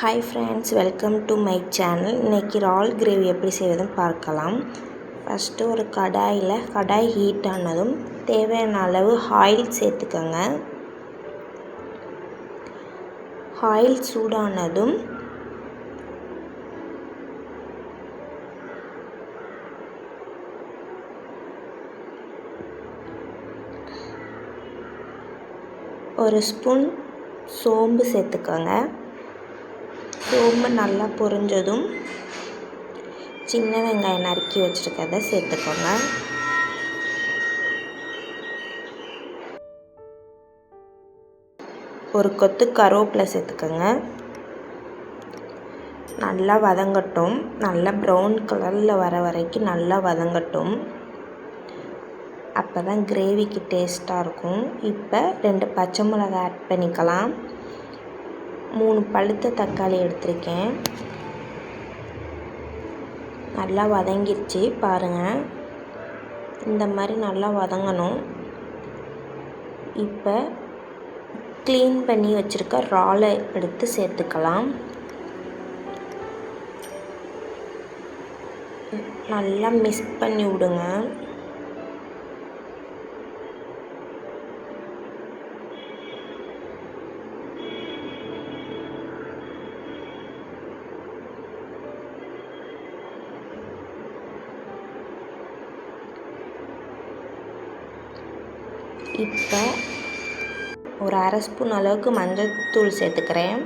Hi friends, welcome to my channel. இன்றைக்கி இறால் gravy எப்படி செய்வதுன்னு பார்க்கலாம். ஃபஸ்ட்டு ஒரு கடாய் ஹீட் ஆனதும் தேவையான அளவு ஆயில் சேர்த்துக்கோங்க. ஆயில் சூடானதும் ஒரு ஸ்பூன் சோம்பு சேர்த்துக்கோங்க. சோம்பு நல்லா பொரிஞ்சதும் சின்ன வெங்காயம் நறுக்கி வச்சுருக்கதை சேர்த்துக்கோங்க. ஒரு கொத்து கருவேப்பிலை சேர்த்துக்கோங்க. நல்லா வதங்கட்டும். நல்லா ப்ரௌன் கலரில் வர வரைக்கும் நல்லா வதங்கட்டும். அப்போ தான் கிரேவிக்கு டேஸ்ட்டாக இருக்கும். இப்போ 2 பச்சை மிளகாய் ஆட் பண்ணிக்கலாம். 3 பழுத்த தக்காளி எடுத்திருக்கேன். நல்லா வதங்கிருச்சு பாருங்கள். இந்த மாதிரி நல்லா வதங்கணும். இப்போ க்ளீன் பண்ணி வச்சுருக்க இறாலை எடுத்து சேர்த்துக்கலாம். நல்லா மிக்ஸ் பண்ணி விடுங்க. இப்போ ஒரு அரை ஸ்பூன் அளவுக்கு மஞ்சள் தூள் சேர்த்துக்கிறேன்.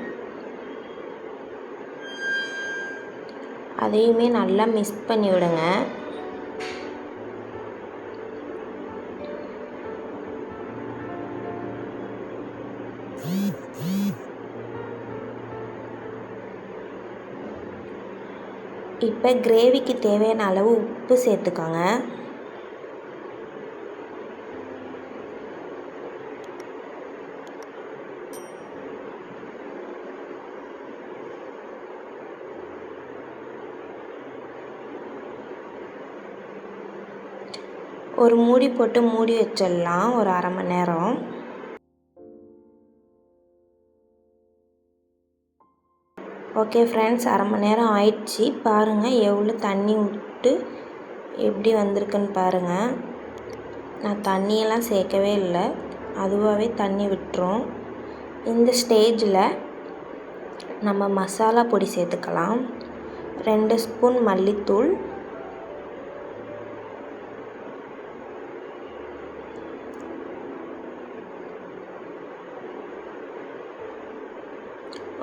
அதையுமே நல்லா மிக்ஸ் பண்ணி விடுங்க. இப்போ கிரேவிக்கு தேவையான அளவு உப்பு சேர்த்துக்கோங்க. ஒரு மூடி போட்டு மூடி வச்சிடலாம் ஒரு அரை மணி நேரம். ஓகே ஃப்ரெண்ட்ஸ், அரை மணி நேரம் ஆயிடுச்சு. பாருங்கள் எவ்வளோ தண்ணி விட்டு எப்படி வந்திருக்குன்னு பாருங்கள். நான் தண்ணியெல்லாம் சேர்க்கவே இல்லை, அதுவாகவே தண்ணி விட்டுரும். இந்த ஸ்டேஜில் நம்ம மசாலா பொடி சேர்த்துக்கலாம். 2 ஸ்பூன் மல்லித்தூள்,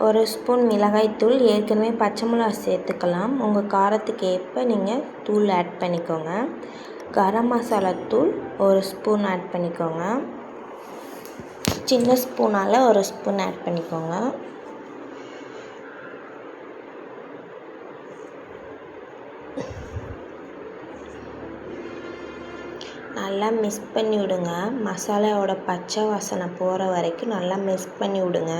1 ஸ்பூன் மிளகாய்த்தூள். ஏற்கனவே பச்சை மிளகாய் சேர்த்துக்கலாம். உங்கள் காரத்துக்கு ஏற்ப நீங்கள் தூள் ஆட் பண்ணிக்கோங்க. கரம் மசாலா தூள் 1 ஸ்பூன் ஆட் பண்ணிக்கோங்க. சின்ன ஸ்பூனால் 1 ஸ்பூன் ஆட் பண்ணிக்கோங்க. நல்லா மிக்ஸ் பண்ணி விடுங்க. மசாலாவோட பச்சை வாசனை போகிற வரைக்கும் நல்லா மிக்ஸ் பண்ணி விடுங்க.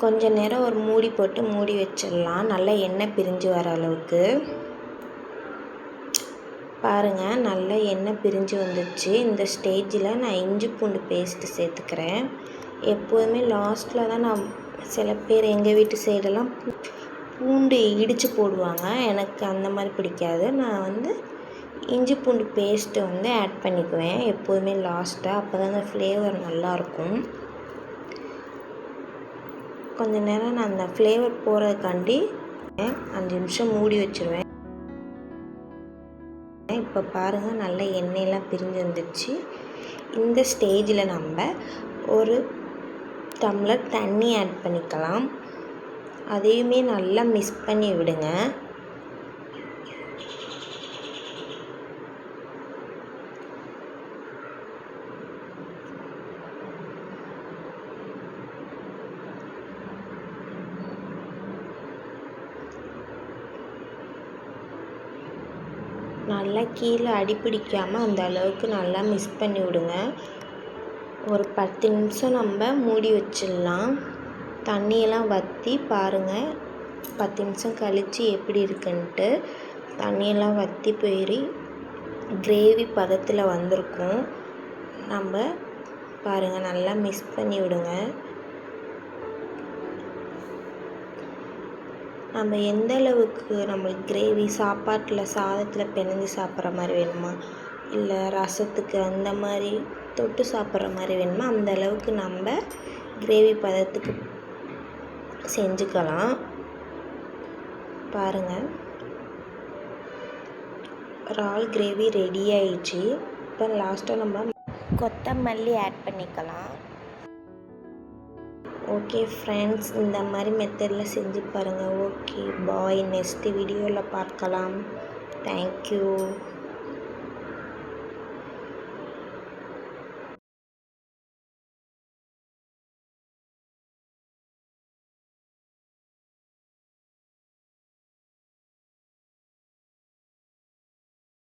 கொஞ்ச நேரம் ஒரு மூடி போட்டு மூடி வச்சிடலாம். நல்லா எண்ணெய் பிரிஞ்சு வர அளவுக்கு. பாருங்கள், நல்லா எண்ணெய் பிரிஞ்சு வந்துடுச்சு. இந்த ஸ்டேஜில் நான் இஞ்சி பூண்டு பேஸ்ட்டு சேர்த்துக்கிறேன். எப்போதுமே லாஸ்ட்டில் தான் சில பேர் எங்கள் வீட்டு சைடெல்லாம் பூண்டு இடித்து போடுவாங்க. எனக்கு அந்த மாதிரி பிடிக்காது. நான் இஞ்சி பூண்டு பேஸ்ட்டு ஆட் பண்ணிக்குவேன் எப்போதுமே லாஸ்ட்டாக. அப்போ தான் அந்த ஃப்ளேவர் நல்லாயிருக்கும். கொஞ்ச நேரம் நான் அந்த ஃப்ளேவர் போகிறதுக்காண்டி 5 நிமிஷம் மூடி வச்சுருவேன். இப்போ பாருங்கள், நல்ல எண்ணெயெல்லாம் பிரிஞ்சு வந்துடுச்சு. இந்த ஸ்டேஜில் நம்ம ஒரு டம்ளர் தண்ணி ஆட் பண்ணிக்கலாம். அதையுமே நல்லா மிக்ஸ் பண்ணி விடுங்க. நல்லா கீழே அடிப்பிடிக்காமல் அந்த அளவுக்கு நல்லா மிக்ஸ் பண்ணி விடுங்க. ஒரு 10 நிமிஷம் நம்ம மூடி வச்சிடலாம். தண்ணியெல்லாம் வற்றி பாருங்கள் 10 நிமிஷம் கழித்து எப்படி இருக்குன்ட்டு. தண்ணியெல்லாம் வற்றி போய் கிரேவி பதத்தில் வந்திருக்கும். நம்ம பாருங்கள், நல்லா மிக்ஸ் பண்ணி விடுங்க. நம்ம எந்த அளவுக்கு நம்மளுக்கு கிரேவி சாதத்தில் பிணைஞ்சு சாப்பிட்ற மாதிரி வேணுமா, இல்லை ரசத்துக்கு அந்த மாதிரி தொட்டு சாப்பிட்ற மாதிரி வேணுமா, அந்த அளவுக்கு நம்ம கிரேவி பதத்துக்கு செஞ்சுக்கலாம். பாருங்கள், இறால் கிரேவி ரெடி ஆயிடுச்சு. இப்போ லாஸ்ட்டாக நம்ம கொத்தமல்லி ஆட் பண்ணிக்கலாம். ஓகே ஃப்ரெண்ட்ஸ், இந்த மாதிரி மெத்தடில் செஞ்சு பாருங்கள். ஓகே பாய், நெக்ஸ்ட் வீடியோவில் பார்க்கலாம். தேங்க்யூ.